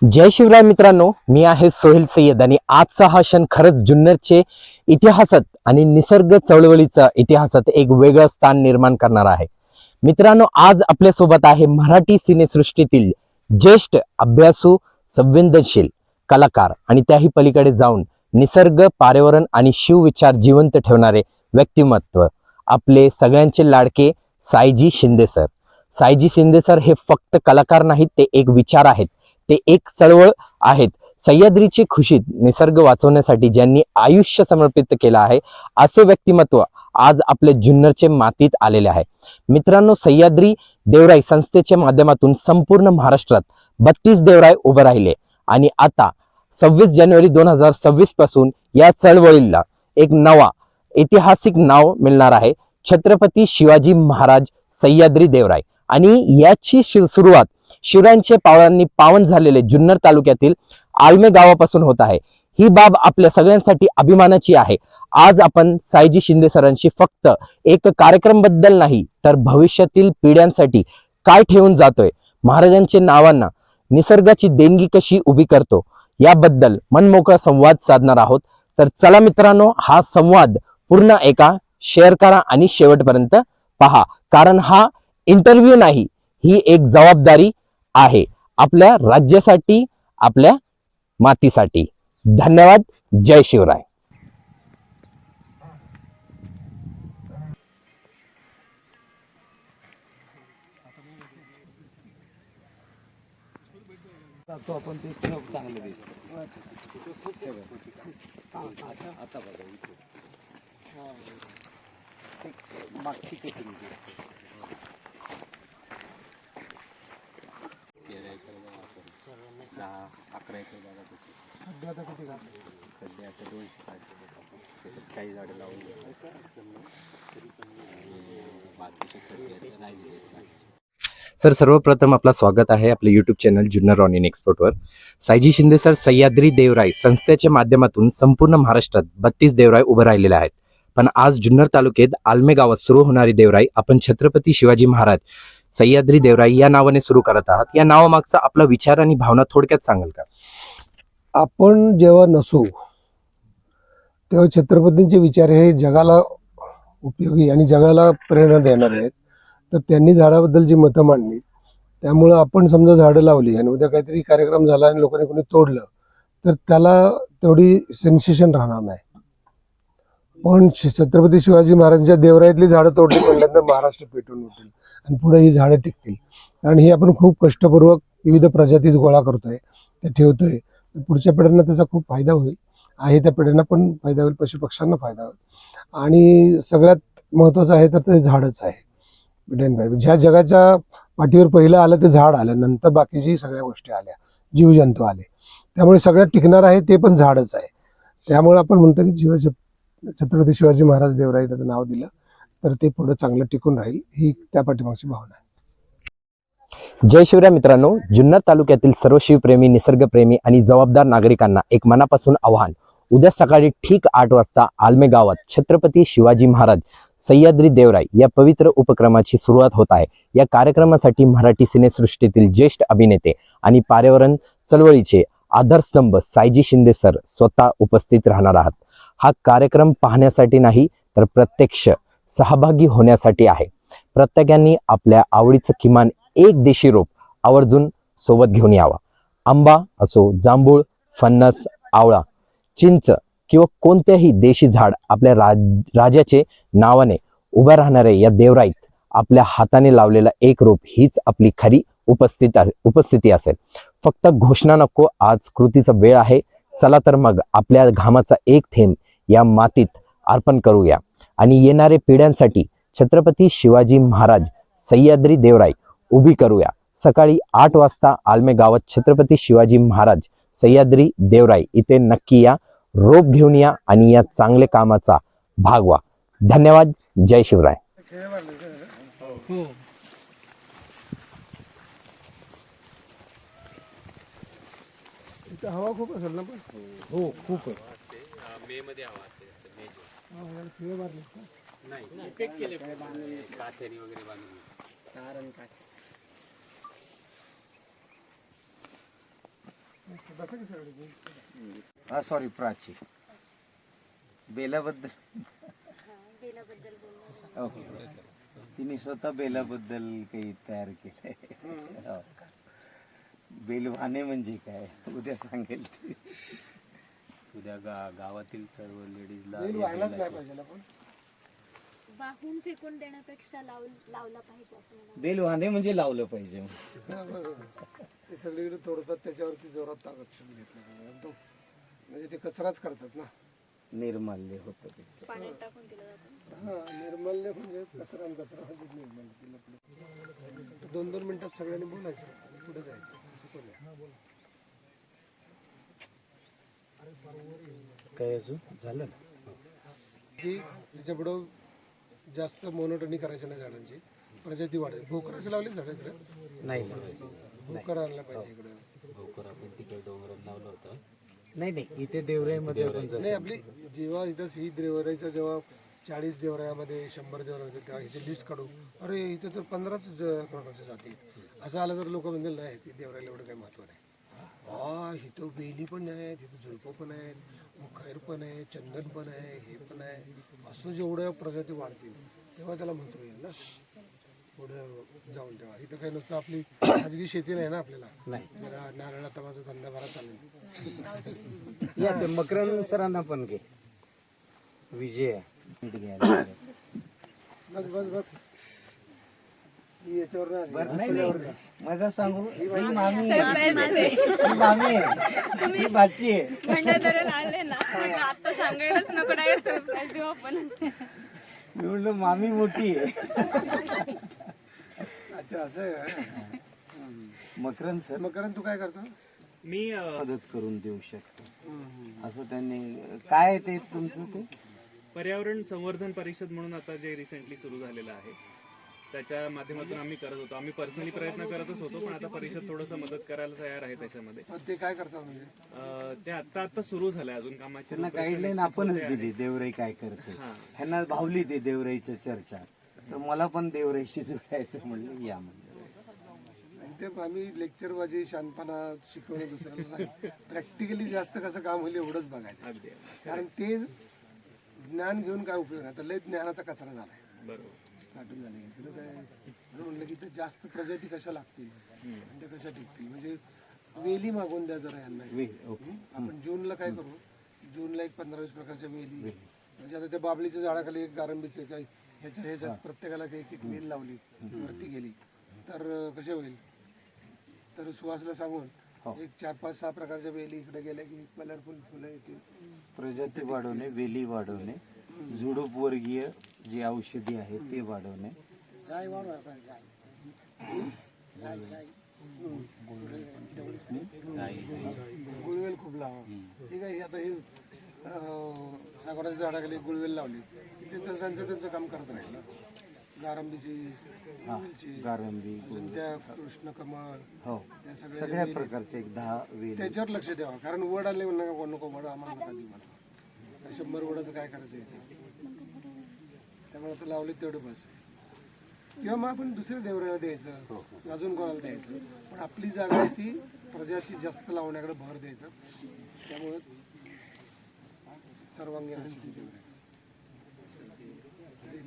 जय शिवराय मित्रांनो, मी आहे सोहेल सय्यद आणि आजचा हा क्षण खरंच जुन्नरचे इतिहासात आणि निसर्ग चळवळीचा इतिहासात एक वेगळं स्थान निर्माण करणार आहे. मित्रांनो, आज आपल्या सोबत आहे मराठी सिनेसृष्टीतील ज्येष्ठ अभ्यासू, संवेदनशील कलाकार आणि त्याही पलीकडे जाऊन निसर्ग, पर्यावरण आणि शिवविचार जिवंत ठेवणारे व्यक्तिमत्व, आपले सगळ्यांचे लाडके सायजी शिंदे सर. सायजी शिंदे सर हे फक्त कलाकार नाहीत, ते एक विचार आहेत, ते एक चळवळ आहेत. सह्याद्रीची खुशीत निसर्ग वाचवण्यासाठी ज्यांनी आयुष्य समर्पित केलं आहे, असे व्यक्तिमत्व आज आपल्या जुन्नरचे मातीत आलेले आहे. मित्रांनो, सह्याद्री देवराई संस्थेच्या माध्यमातून संपूर्ण महाराष्ट्रात 32 देवराय उभे राहिले आणि आता 26 जानेवारी 2026 पासून या चळवळीला एक नवा ऐतिहासिक नाव मिळणार आहे, छत्रपती शिवाजी महाराज सह्याद्री देवराय. आणि याची सुरुवात शिवरायांच्या पावलांनी पावन झालेले जुन्नर तालुक्यातील आलमे गावापासून होत आहे. ही बाब आपल्या सगळ्यांसाठी अभिमानाची आहे. आज आपण सायजी शिंदे सरांशी फक्त एक कार्यक्रम बद्दल नाही, तर भविष्यातील पिढ्यांसाठी काय ठेवून जातोय, महाराजांच्या नावांना निसर्गाची देणगी कशी उभी करतो, याबद्दल मनमोकळा संवाद साधणार आहोत. तर चला मित्रांनो, हा संवाद पूर्ण शेअर करा आणि शेवटपर्यंत पहा, कारण हा इंटरव्ह्यू नाही, ही एक जबाबदारी आहे आपल्या राज्यासाठी, आपल्या मातीसाठी. धन्यवाद. जय शिवराय. तो आपण ते खूप चांगलं दिसतं. आता बघा इथे मागची कशी दिसते. 10-11 एकर जागा तशी सध्या आता किती सध्या आता 200 त्याच्यात काही झाडं लावून बाकीचे खड्डे राहिले. सर, सर्वप्रथम आपला स्वागत आहे आपल्या YouTube channel Junnar on in एक्सपोर्टवर. सायजी शिंदे सर, सह्याद्री देवराई संस्थेच्या माध्यमातून संपूर्ण महाराष्ट्रात 32 देवराई उभे राहिलेले आहेत. पण आज जुन्नर तालुक्यात आलमे गावात सुरू होणारी देवराई आपण छत्रपती शिवाजी महाराज सह्याद्री देवराई या नावाने सुरू करत आहात. या नावामागचा आपला विचार आणि भावना थोडक्यात सांगाल का? आपण जेव्हा नसू तेव्हा छत्रपतींचे विचार हे जगाला उपयोगी आणि जगाला प्रेरणा देणार आहेत. तर त्यांनी झाडाबद्दल जी मतं मांडली, त्यामुळं आपण समजा झाडं लावली आणि उद्या काहीतरी कार्यक्रम झाला आणि लोकांनी कोणी तोडलं, तर त्याला तेवढी सेन्सेशन राहणार नाही. पण छत्रपती शिवाजी महाराजांच्या देवराईतली झाडं तोडली म्हटल्यानंतर महाराष्ट्र पेटून उठेल आणि पुढे ही झाडं टिकतील. कारण ही आपण खूप कष्टपूर्वक विविध प्रजातीज गोळा करतोय, त्या ठेवतोय. पुढच्या पिढ्यांना त्याचा खूप फायदा होईल आहे, त्या पिढ्यांना पण फायदा होईल, पशुपक्ष्यांना फायदा होईल. आणि सगळ्यात महत्त्वाचं आहे तर ते झाडच आहे. ज्या जगाच्या पाठीवर पहिलं आलं ते झाड आलं, नंतर बाकीची सगळ्या गोष्टी आल्या, जीवजंतू आले. त्यामुळे सगळ्यात टिकणार आहे ते पण झाडच आहे. त्यामुळे आपण म्हणतो की छत्रपती शिवाजी महाराज देवराई त्याचं नाव दिलं तर ते पुढे चांगलं टिकून राहील, ही त्या पाठीमागची भावना आहे. जय शिवराय मित्रांनो, जुन्नर तालुक्यातील सर्व शिवप्रेमी, निसर्गप्रेमी आणि जबाबदार नागरिकांना एक मनापासून आव्हान. उद्या सकाळी ठीक 8 वाजता आलमे गावात छत्रपती शिवाजी महाराज सह्याद्री देवराई या पवित्र उपक्रमाची सुरुवात होत आहे. या कार्यक्रमासाठी मराठी सिनेसृष्टीतील ज्येष्ठ अभिनेते आणि पर्यावरण चळवळीचे आधारस्तंभ सायजी शिंदे सर स्वतः उपस्थित राहणार आहात. हा कार्यक्रम पाहण्यासाठी नाही, तर प्रत्यक्ष सहभागी होण्यासाठी आहे. प्रत्येकाने आपल्या आवडीचं किमान एक देशी रोप आवर्जून सोबत घेऊन यावा. आंबा असो, जांभूळ, फणस, आवळा, चिंच किंवा कोणत्याही देशी झाड आपल्या राजाचे नावाने उभ्या राहणारे या देवराईत आपल्या हाताने लावलेला एक रोप हीच आपली खरी उपस्थिती असेल. फक्त घोषणा नको, आज कृतीचा वेळ आहे. चला तर मग आपल्या घामाचा एक थेंब या मातीत अर्पण करूया आणि येणाऱ्या पिढ्यांसाठी छत्रपती शिवाजी महाराज सह्याद्री देवराई उभी करूया. सकाळी 8 वाजता आलमे गावात छत्रपती शिवाजी महाराज सह्याद्री देवराई इथे नक्की या, रोप घेऊन या आणि या चांगल्या कामाचा भाग व्हा. धन्यवाद. जय शिवराय. हवा खूप असेल ना? पण हो, खूप आहे. मे मध्ये हवा असते. नाही काठेरी वगैरे बांधून. सॉरी प्राची बेलाबद्दल बेलाबद्दल बोलणं ओके तिने स्वतः बेलाबद्दल काही तयार केलंय हो. बेलवाने म्हणजे काय उद्या सांगेल ती. उद्या गावातील सर्व लेडीजला वाहून फेकून देण्यापेक्षा लावला पाहिजे असं मला बेलवाने म्हणजे लावलं पाहिजे ते सगळीकडे तोडतात, त्याच्यावरती जोरात लक्ष घेतलं पाहिजे. म्हणजे ते कचराच करतात ना. निर्माल्य होतं ते. पाण्यात टाकून दिलं जातं. निर्मल्य म्हणजे कचरा आणि कचरा म्हणजे निर्मल्य. 2-2 मिनिटात सगळ्यांनी बोलायचं, पुढे जायचं. असं करूया. काय अजून झालं की त्याच्यापुढं जास्त मोनोटनी करायचं नाही झाडांची, प्रजाती वाढेल. भोकराची लावली झाडं इकडे नाही भोकर आणलं पाहिजे इकडे. नाही इथे देवराईमध्ये आपण नाही आपली जेव्हा इथं ही देवराईचं जेव्हा 40 देवरायामध्ये 100 देवराय होते तेव्हा ह्याची लिस्ट काढू. अरे इथे तर 15च प्रकारच्या जाती आहेत. असं आलं तर लोक म्हणजे नाही ती देवरायला एवढं काही महत्व नाही. इथं बेली पण आहे, तिथं झुडपं पण आहेत, मग खैर पण आहे, चंदन पण आहे, हे पण आहे. असं जेवढ्या प्रजाती वाढतील तेव्हा त्याला महत्व येईल ना पुढे जाऊन. तेव्हा इथं काही नुसतं आपली खाजगी शेती नाही ना आपल्याला. नाही. जरा नारळा तमाचा धंदा बरा चालेल. या ते मकरंद सरांना पण घे. विजय नीट घ्यायला. बस बस बस याच्यावर बरं, नाही मजा सांगू ही मामी आहे. ही मामी आहे, ही बाची आहे. भंडारदऱ्याला आले ना मग आता सांगायलाच नको, डायरेक्ट सरप्राईज देऊ आपण. मी म्हणलं मामी मोठी आहे. अच्छा असं आहे का? मकरंद सर मग कारण तू काय करतो? मी मदत करून देऊ शकतो असं त्यांनी. काय ते तुमचं ते पर्यावरण संवर्धन परिषद म्हणून आता जे रिसेंटली सुरू झालेलं आहे त्याच्या माध्यमातून आम्ही करत होतो. आम्ही पर्सनली प्रयत्न करतच होतो, पण आता परिषद थोडंसं मदत करायला तयार आहे त्याच्यामध्ये. ते काय करतात म्हणजे? ते आता सुरू झालंय, अजून कामाची त्यांना गाईडलाईन आपणच दिली देवराई काय करते. ह्यांना भावली ते देवराईचं चर्चा, तर मला पण देवराईशी जोडायचं म्हणलं या म्हणलं. ते आम्ही लेक्चरबाजी शांतपणा शिकवणं दुसऱ्याला नाही, प्रॅक्टिकली जास्त कसं काम होईल एवढंच बघायचं. अगदी कारण ते ज्ञान घेऊन काय उपयोग नाही, तर लय ज्ञानाचा कचरा झालाय, बरोबर. साठून झाले. इकडं काय म्हणलं की ते जास्त प्रजाती कशा लागतील आणि त्या कशा टिकतील. म्हणजे वेली मागवून द्या जरा यांना. ओके. आपण जूनला काय करू, जूनला एक 15-20 प्रकारच्या वेली, म्हणजे आता त्या बाबळीच्या झाडाखाली एक गारंबीचे काही ह्याच्या प्रत्येकाला एक एक वेल लावली वरती गेली तर कसे होईल. तर सुहासला सांगून एक 4-5-6 प्रकारच्या वेली इकडे गेल्या की कलरफुल फुलं येतील. प्रजाती वाढवणे, वेली वाढवणे, झुडूप वर्गीय जी औषधी आहेत ते वाढवणे. गुळवेल खूप लावा. ठीक आहे. आता हे सागराच्या झाडाखाली गुळवेल लावली ते तर त्यांचं काम करत राहील ना. गारंबीची, गारंबी, अजून त्या कृष्णकमळ, हो त्या सगळ्या प्रकारचे एक 10 वेली. त्याच्यावर लक्ष द्यावं. कारण वड आले म्हणा नको वड आम्हाला नका देऊ मला. 100 वडाचं काय करायचं आहे. त्यामुळे आता लावले तेवढं बस. किंवा मग आपण दुसऱ्या देवराला द्यायचं, अजून कोणाला द्यायचं, पण आपली जागा आहे ती प्रजाती जास्त लावण्याकडे भर द्यायचं. त्यामुळे सर्वांगीण अशी देवराई.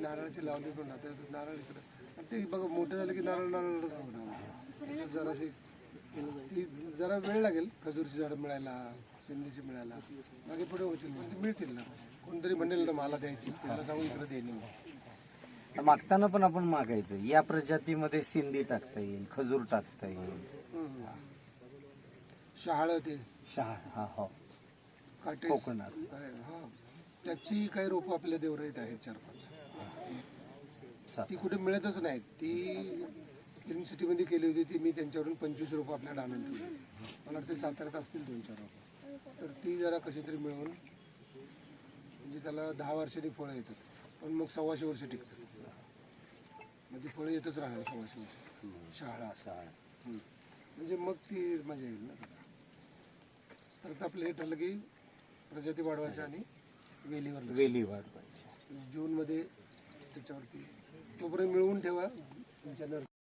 नारळाची लावली पण आता नारळ इकडं ते बघा मोठं झालं की नारळच होणार. जराशी ती जरा वेळ लागेल खजूरची झाडं मिळायला, सिंधीची मिळायला, मागे पुढे होतील, म्हणजे मिळतील ना. कोणतरी म्हणेल ना मला द्यायची, त्याला सांगू इकडे देणे. मागताना पण आपण मागायचं या प्रजातीमध्ये सिंधी टाकता येईल, खजूर टाकता येईल, शहाळ ते हा हो काटेस, कोकणात. हा त्याची काही रोपं आपल्या देवराईत आहेत 4-5. ती कुठे मिळतच नाहीत. ती फिल्म सिटीमध्ये केली होती ती, मी त्यांच्यावरून 25 रोपं आपल्याला आणून ठेवली. मला वाटतं साताऱ्यात असतील 2-4 रोपं. तर ती जरा कशी तरी मिळवून, म्हणजे त्याला 10 वर्षांनी फळं येतात, पण मग 125 वर्ष टिकतात. म्हणजे फळं येतच राहणार 125 वर्ष. शहाळा म्हणजे मग ती मजा येईल ना. तर आपलं हे ठरलं की प्रजाती वाढवायच्या आणि वेली वाढवायची. जूनमध्ये त्याच्यावरती तोपर्यंत मिळवून ठेवा तुमच्या